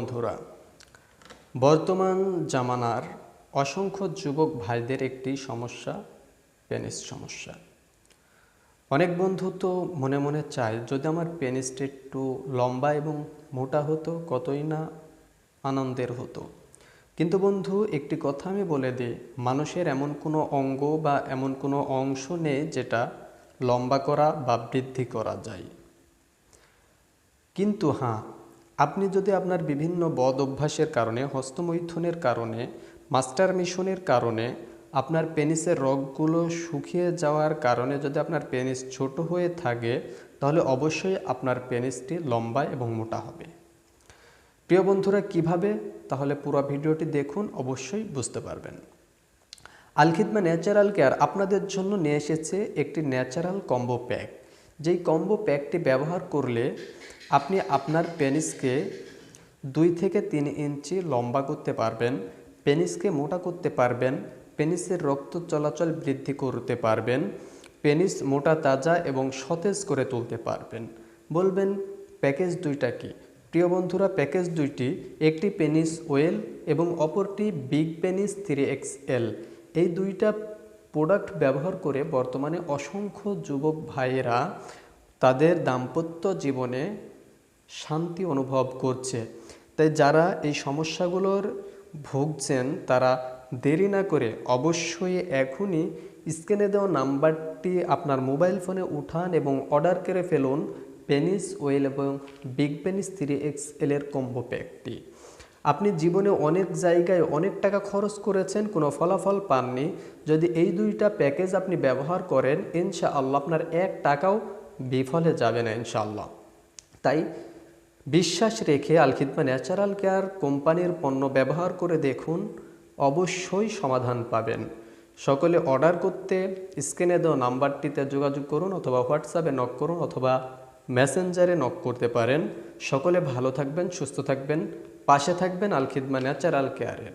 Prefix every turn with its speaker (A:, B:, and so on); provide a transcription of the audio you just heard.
A: বন্ধুরা, বর্তমান জামানার অসংখ্য যুবক ভাইদের একটি সমস্যা পেনিস সমস্যা। অনেক বন্ধু তো মনে মনে চায় যদি আমার পেনিসটা একটু লম্বা এবং মোটা হতো কতই না আনন্দের হতো। কিন্তু বন্ধু, একটি কথা আমি বলে দিই, মানুষের এমন কোনো অঙ্গ বা এমন কোনো অংশ নেই যেটা লম্বা করা বা বৃদ্ধি করা যায়। কিন্তু হ্যাঁ, আপনি যদি আপনার বিভিন্ন বদ অভ্যাসের কারণে, হস্তমৈথুনের কারণে, মাস্টার মিশনের কারণে, আপনার পেনিসের রগগুলো শুকিয়ে যাওয়ার কারণে যদি আপনার পেনিস ছোট হয়ে থাকে, তাহলে অবশ্যই আপনার পেনিসটি লম্বা এবং মোটা হবে। প্রিয় বন্ধুরা, কিভাবে? তাহলে পুরো ভিডিওটি দেখুন, অবশ্যই বুঝতে পারবেন। আল খিদমা ন্যাচারাল কেয়ার আপনাদের জন্য নিয়ে এসেছে একটি ন্যাচারাল কম্বো প্যাক। যেই কম্বো প্যাকটি ব্যবহার করলে আপনি আপনার পেনিসকে 2 থেকে 3 ইঞ্চি লম্বা করতে পারবেন, পেনিসকে মোটা করতে পারবেন, পেনিসের রক্ত চলাচল বৃদ্ধি করতে পারবেন, পেনিস মোটা তাজা এবং সতেজ করে তুলতে পারবেন। বলবেন প্যাকেজ দুইটা কি? প্রিয় বন্ধুরা, প্যাকেজ দুইটি, একটি পেনিস ওয়েল এবং অপরটি বিগ পেনিস 3XL। এই দুইটা প্রোডাক্ট ব্যবহার করে বর্তমানে অসংখ্য যুবক ভাইয়েরা তাদের দাম্পত্য জীবনে শান্তি অনুভব করছে। তাই যারা এই সমস্যাগুলোর ভুগছেন তারা দেরি না করে অবশ্যই এখনই স্ক্রিনে দেওয়া নাম্বারটি আপনার মোবাইল ফোনে উঠান এবং অর্ডার করে ফেলুন পেনিস ওয়েল এবং বিগ পেনিস 3XL এর কম্বো প্যাকটি। আপনি জীবনে অনেক জায়গায় অনেক টাকা খরচ করেছেন, কোনো ফলাফল পাননি। যদি এই দুইটা প্যাকেজ আপনি ব্যবহার করেন, ইনশাআল্লাহ আপনার 1 টাকাও বিফলে যাবে না ইনশাআল্লাহ। তাই বিশ্বাস রেখে আল খিদমা ন্যাচারাল কেয়ার কোম্পানির পণ্য ব্যবহার করে দেখুন, অবশ্যই সমাধান পাবেন। সকলে অর্ডার করতে স্ক্রিনে দেওয়া নাম্বারটিতে যোগাযোগ করুন, অথবা হোয়াটসঅ্যাপে নক করুন, অথবা মেসেঞ্জারে নক করতে পারেন। সকলে ভালো থাকবেন, সুস্থ থাকবেন, পাশে থাকবেন আল খিদমা ন্যাচারাল কেয়ারের।